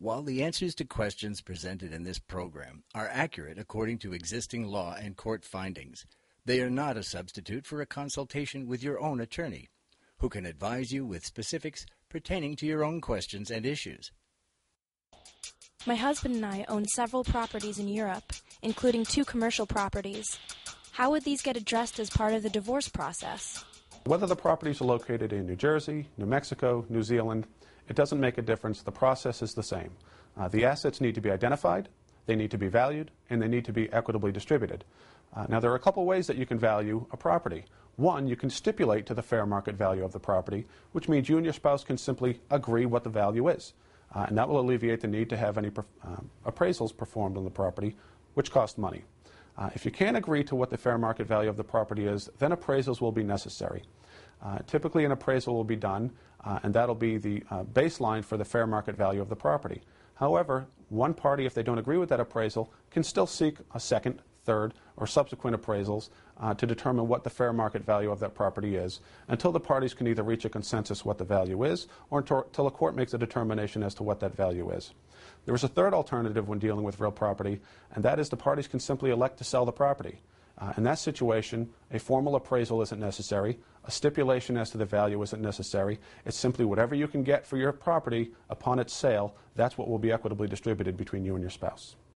While the answers to questions presented in this program are accurate according to existing law and court findings, they are not a substitute for a consultation with your own attorney, who can advise you with specifics pertaining to your own questions and issues. My husband and I own several properties in Europe, including 2 commercial properties. How would these get addressed as part of the divorce process? Whether the properties are located in New Jersey, New Mexico, New Zealand, it doesn't make a difference. The process is the same. The assets need to be identified, they need to be valued, and they need to be equitably distributed. Now, there are a couple ways that you can value a property. One, you can stipulate to the fair market value of the property, which means you and your spouse can simply agree what the value is. And that will alleviate the need to have any appraisals performed on the property, which cost money. If you can't agree to what the fair market value of the property is, then appraisals will be necessary. Typically, an appraisal will be done, and that'll be the baseline for the fair market value of the property. However, one party, if they don't agree with that appraisal, can still seek a second, third, or subsequent appraisals to determine what the fair market value of that property is, until the parties can either reach a consensus what the value is, or until a court makes a determination as to what that value is. There is a third alternative when dealing with real property, and that is the parties can simply elect to sell the property. In that situation, a formal appraisal isn't necessary, a stipulation as to the value isn't necessary. It's simply whatever you can get for your property upon its sale, that's what will be equitably distributed between you and your spouse.